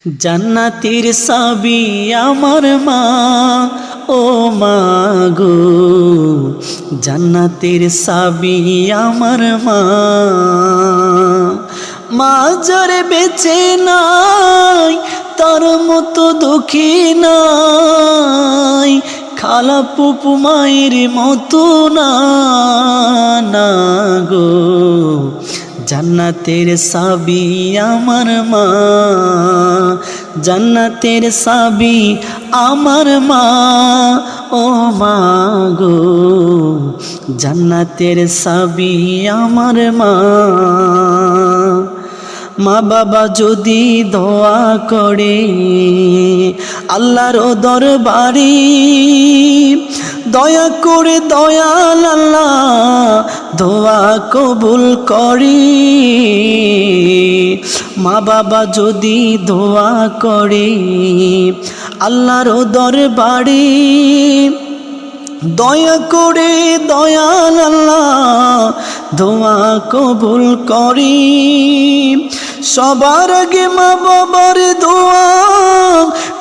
জান্নাতের চাবি আমার মা, ও মা গো, জান্নাতের চাবি আমার মা। মা যারে বেঁচে নাই তার মতো দুঃখী নাই, খালা পুপু মায়ের মতো না, না গো। জান্নাতের চাবি আমার মা, জান্নাতের চাবি আমার মা, ও মা গো, জান্নাতের চাবি আমার মা। মা বাবা যদি দোয়া করে আল্লাহর দরবারে, দয়া করে দয়াল আল্লাহ দোয়া কবুল করি। মা বাবা যদি দোয়া করে আল্লাহর দরবারে, দয়া করে দয়াল আল্লাহ দোয়া কবুল করি। সবার আগে মা বাবার দোয়া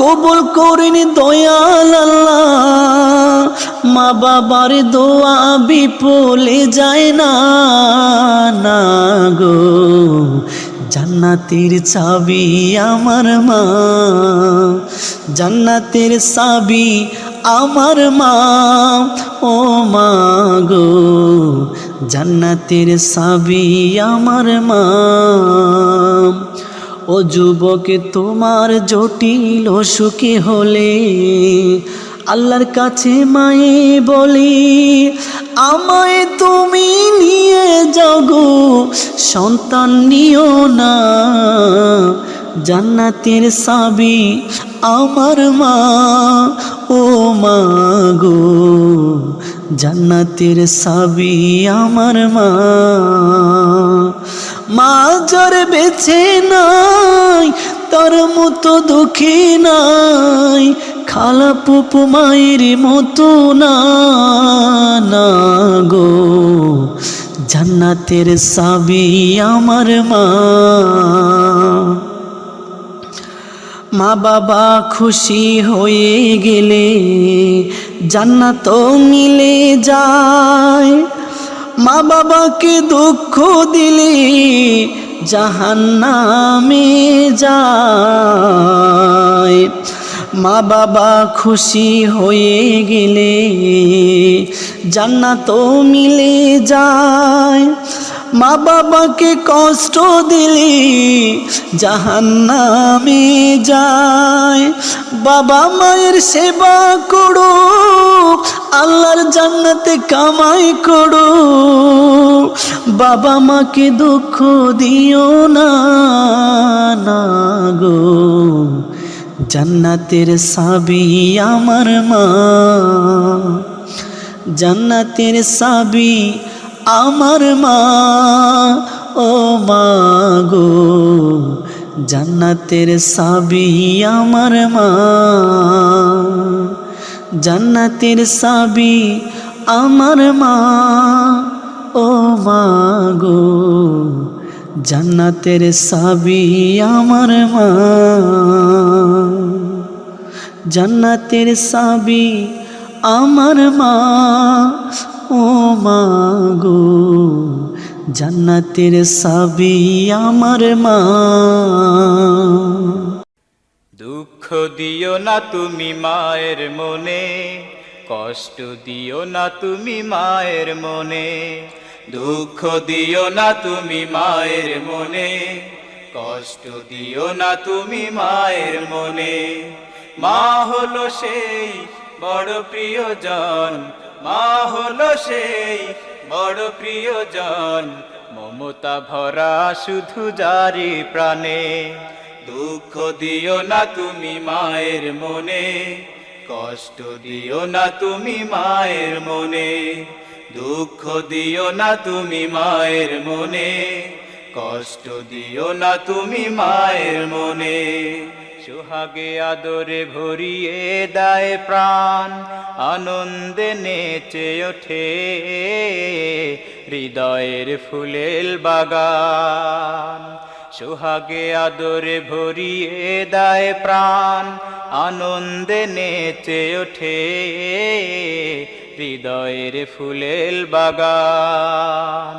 কবুল করেন দয়াল আল্লাহ। মা বাবার দোয়া বিফলে যায় না, না গো। জান্নাতের চাবি আমার মা, জান্নাতের চাবি আমার মা, ও মা গো, জান্নাতের চাবি আমার মা। ও যুবক তোমার জটিল অসুখে হলে আল্লাহর কাছে মায়ে বলি, আমায় তুমি নিয়ে যাও গো, সন্তান নিও না। জান্নাতের চাবি আমার মা, ও মা গো, জান্নাতের চাবি আমার মা। মা যার বেঁচে নাই তার মতো দুঃখী নাই, খালা পুপু মায়ের মতো না, না গো। জান্নাতের চাবি আমার মা। মা বাবা খুশি হয়ে গেলে জান্নাত মিলে যায়, মা বাবাকে দুঃখ দিলে জাহান্নামে যায়। মা বাবা খুশি হয়ে গেলে জান্নাত মিলে যায়, মা বাবাকে কষ্ট দিলে জাহান্নামে যায়। বাবা মায়ের সেবা করো, আল্লাহর জান্নাতে কামাই করো। বাবা মাকে দুঃখ দিও না, না গো। জান্নাতের চাবি আমার মা, জান্নাতের চাবি আমার মা, ও মা গো, জান্নাতের চাবি আমার মা। জান্নাতের চাবি আমার মা, ও মা গো, জান্নাতের চাবি আমার মা। জান্নাতের চাবি আমার মা, ও মা গো, জান্নাতের চাবি আমার মা। দুঃখ দিও না তুমি মায়ের মনে, কষ্ট দিও না তুমি মায়ের মনে। দুঃখ দিও না তুমি মায়ের মনে, কষ্ট দিও না তুমি মায়ের মনে। মা হলো সেই বড় প্রিয়জন, মা হলো সেই বড় প্রিয়জন, মমতা ভরা শুধু যারি প্রাণে। দুঃখ দিও না তুমি মায়ের মনে, কষ্ট দিও না তুমি মায়ের মনে। দুঃখ দিও না তুমি মায়ের মনে, কষ্ট দিও না তুমি মায়ের মনে। সোহাগে আদরে ভরিয়ে দেয় প্রাণ, আনন্দে নেচে ওঠে হৃদয়ের ফুলেল বাগান। সোহাগে আদরে ভরিয়ে দেয় প্রাণ, আনন্দে নেচে ওঠে হৃদয়ের ফুলেল বাগান।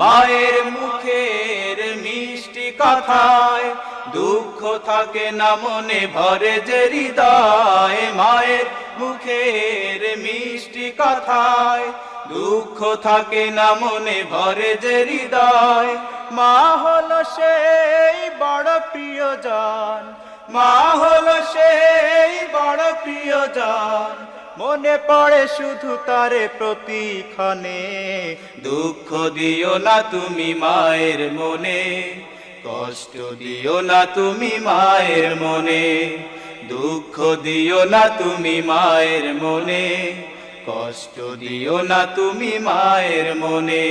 মায়ের মুখের মিষ্টি কথায় দুঃখ থাকে না মনে ভরে যে হৃদয়। মায়ের মুখের মিষ্টি কথায় দুঃখ থাকে না মনে ভরে যে হৃদয়। মা হলো সেই বড় প্রিয়জন, মা হলো সেই বড় প্রিয়জন, মনে পড়ে শুধু তারে প্রতিক্ষণে। দুঃখ দিও না তুমি মায়ের মনে, কষ্ট দিও না তুমি মায়ের মনে। দুঃখ দিও না তুমি মায়ের মনে, কষ্ট দিও না তুমি মায়ের মনে।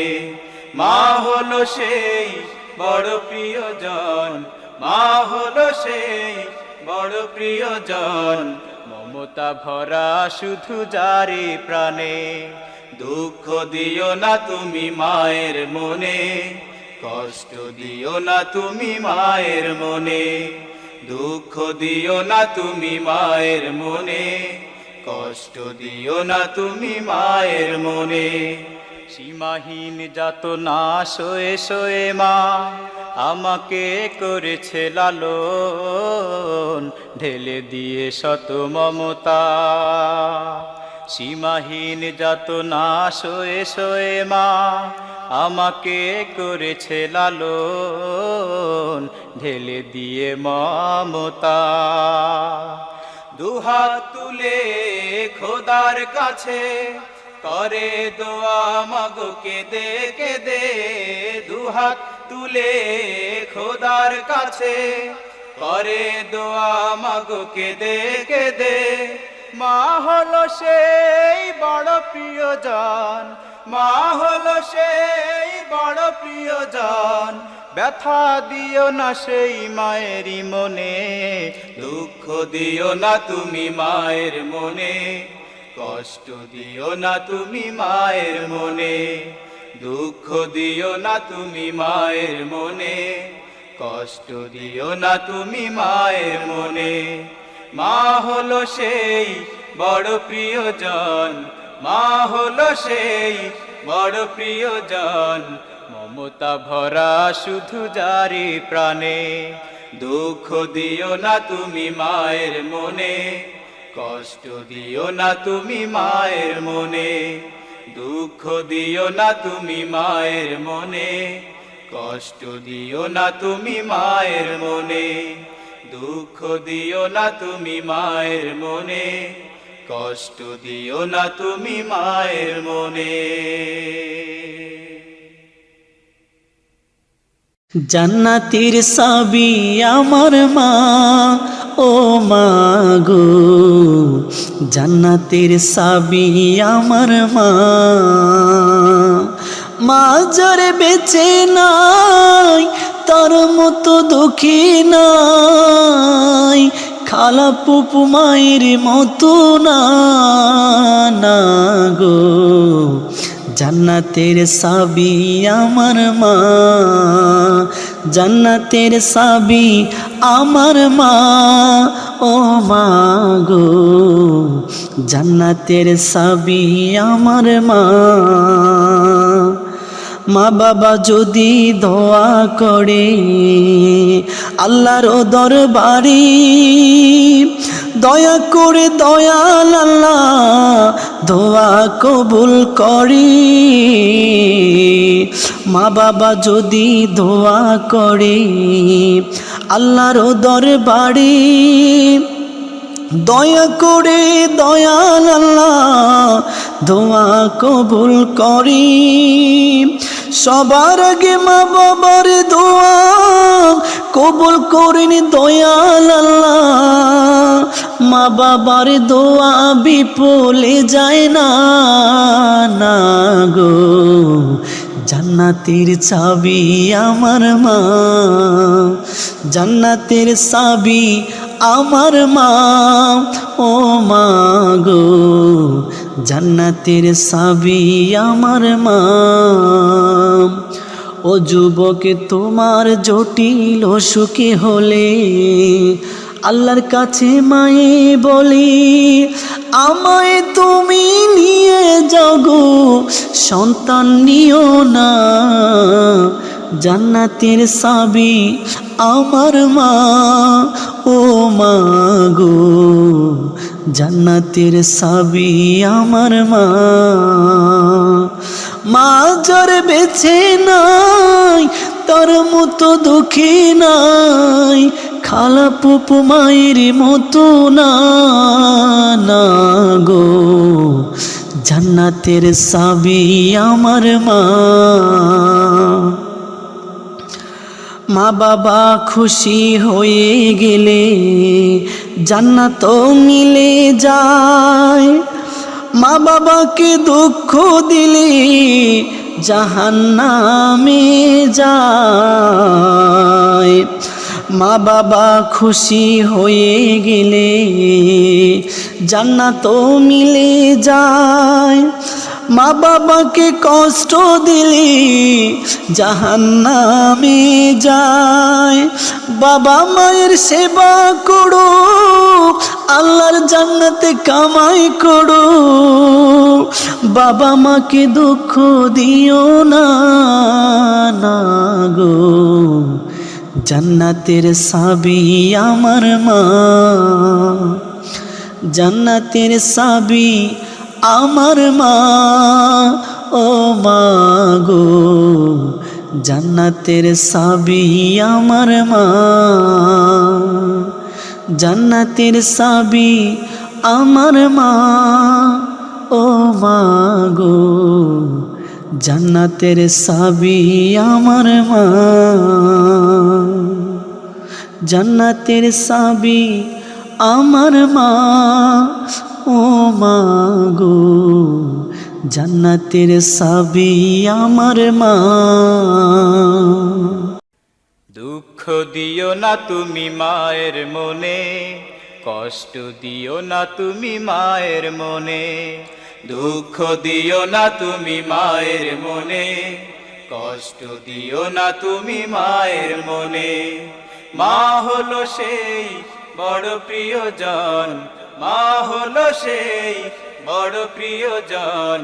মা হলো সেই বড় প্রিয়জন, মা হলো সেই বড় প্রিয়জন, মমতা ভরা শুধু যারে প্রাণে। দুঃখ দিও না তুমি মায়ের মনে, কষ্ট দিও না তুমি মায়ের মনে। দুঃখ দিও না তুমি মায়ের মনে, কষ্ট দিও না তুমি মায়ের মনে। সীমাহীন যাতনা সয়ে সয়ে মা আমাকে করেছে লালন, ঢেলে দিয়ে শত মমতা। সীমাহীন যাতনা সয়ে সয়ে মা আমাকে করেছে লালন, ঢেলে দিয়ে মমতা। দুহাত তুলে খোদার কাছে করে দোয়া মাগো কেঁদে কেঁদে। দুহাত তুলে খোদার কাছে করে দোয়া মাগো কেঁদে কেঁদে। মা হলো সেই বড় প্রিয়জন, মা হলো সেই বড় প্রিয়জন, ব্যথা দিও না সেই মায়েরই মনে। দুঃখ দিও না তুমি মায়ের মনে, কষ্ট দিও না তুমি মায়ের মনে। দুঃখ দিও না তুমি মায়ের মনে, কষ্ট দিও না তুমি মায়ের মনে। মা হলো সেই বড় প্রিয়জন, মা হলো সেই বড় প্রিয়জন, মমতা ভরা শুধু যারে প্রাণে। দুঃখ দিও না তুমি মায়ের মনে, কষ্ট দিও না তুমি মায়ের মনে। দুঃখ দিও না তুমি মায়ের মনে, কষ্ট দিও না তুমি মায়ের মনে। দুঃখ দিও না তুমি মায়ের মনে, কষ্ট দিও না তুমি মায়ের মনে। জান্নাতের সাবি আমার মা, ও মা গো, জান্নাতের সাবি আমার মা। মা যারে বেঁচে নাই তার মতো দুঃখী নাই, খালা পুপু মায়ের মতো না না গো। জান্নাতের সাবি আমার মা, জান্নাতের সাবি আমার মা, ও মা গো, জান্নাতের সাবি আমার মা। মা বাবা যদি দোয়া করে আল্লাহর দরবারে, দয়া করে দয়াল আল্লাহ দোয়া কবুল করে। মা বাবা যদি দোয়া করে আল্লাহর দরবারে, দয়া করে দয়াল আল্লাহ দোয়া কবুল করে। সবার আগে মা বাবার দোয়া কবুল করেন দয়াল আল্লাহ। মা বাবার দোয়া বিফলে যায় না না গো। জান্নাতের চাবি আমার মা, জান্নাতের চাবি আমার মা, ও মা গো, জান্নাতের চাবি আমার মা। ও যুবক তোমার জটিল অসুখে হলে আল্লাহর কাছে মায়ে বলি আমায় তুমি নিয়ে যাও গো, সন্তান নিও না। জান্নাতের চাবি আমার মা, ও মা গো, জান্নাতের চাবি আমার মা। মা যার বেছে নাই তার মতো দুঃখী নাই, খালা পুপু মায়ের মতো না, না গো, জান্নাতের চাবি আমার মা। মা বাবা খুশি হয়ে গেলে জান্নাত মিলে যায়, মা বাবাকে দুঃখ দিলে জাহান্নামে যায়। মা বাবা খুশি হয়ে গেলে জান্নাত মিলে যায়, মা বাবাকে কষ্ট দিলে জাহান্নামে যায়। বাবা মায়ের সেবা করো, আল্লাহর জান্নাতে কামাই করো, বাবা মাকে দুঃখ দিও না, না গো, জান্নাতের চাবি আমার মা। জান্নাতের চাবি আমার মা, ও মা গো, জান্নাতের চাবি আমার মা। জান্নাতের চাবি আমার মা, ও মা গো, জান্নাতের চাবি আমার মা। জান্নাতের চাবি আমার মা, ও মা গো, জান্নাতের চাবি আমার মা। দুঃখ দিও না তুমি মায়ের মনে, কষ্ট দিও না তুমি মায়ের মনে। দুঃখ দিও না তুমি মায়ের মনে, কষ্ট দিও না তুমি মায়ের মনে। মা হলো সেই বড় প্রিয়জন, মা হলো সেই বড় প্রিয়জন,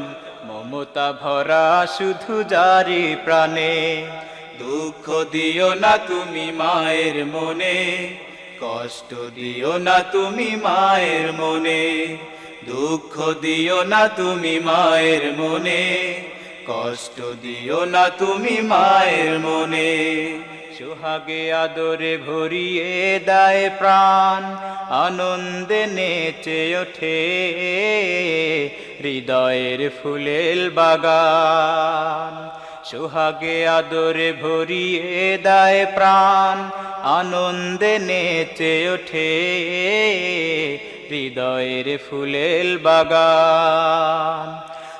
মমতা ভরা শুধু জারি প্রাণে। দুঃখ দিও না তুমি মায়ের মনে, কষ্ট দিও না তুমি মায়ের মনে। দুঃখ দিও না তুমি মায়ের মনে, কষ্ট দিও না তুমি মায়ের মনে। সোহাগে আদরে ভরিয়ে দেয় প্রাণ, আনন্দে নেচে ওঠে হৃদয়ের ফুলেল বাগান। সোহাগে আদরে ভরিয়ে দেয় প্রাণ, আনন্দে নেচে ওঠে হৃদয়ের ফুলেল বাগান।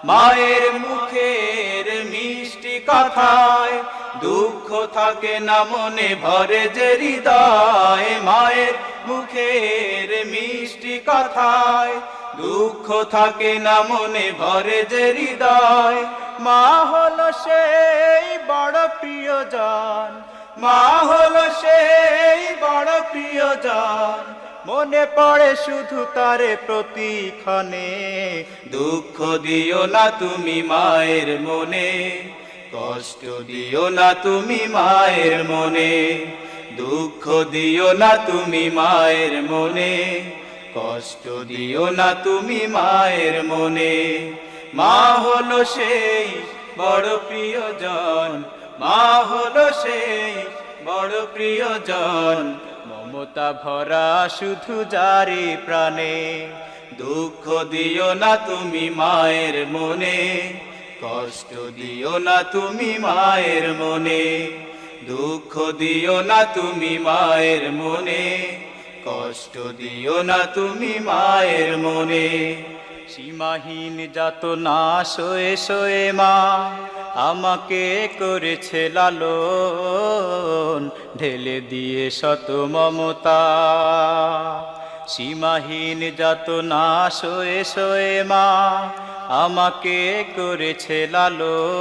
মায়ের মুখের মিষ্টি কথায় দুঃখ থাকে না মনে ভরে যে হৃদয়। মায়ের মুখের মিষ্টি কথায় দুঃখ থাকে না মনে ভরে যে হৃদয়। মা হলো সেই বড় প্রিয়জন, মা হলো সেই বড় প্রিয়জন, মনে পড়ে শুধু তারে প্রতিক্ষণে। দুঃখ দিও না তুমি মায়ের মনে, কষ্ট দিও না তুমি মায়ের মনে। দুঃখ দিও না তুমি মায়ের মনে, কষ্ট দিও না তুমি মায়ের মনে। মা হলো সেই বড় প্রিয়জন, মা হলো সেই বড় প্রিয়জন, মমতা ভরা শুধু জারি প্রাণে। দুঃখ দিও না তুমি মায়ের মনে, কষ্ট দিও না তুমি মায়ের মনে। দুঃখ দিও না তুমি মায়ের মনে, কষ্ট দিও না তুমি মায়ের মনে। সীমাহীন যাতনা সয়ে সয়ে মা আমাকে করেছে লালন, ঢেলে দিয়ে শত মমতা। সীমাহীন যাতনা সয়ে সয়ে মা আমাকে করেছে লালন।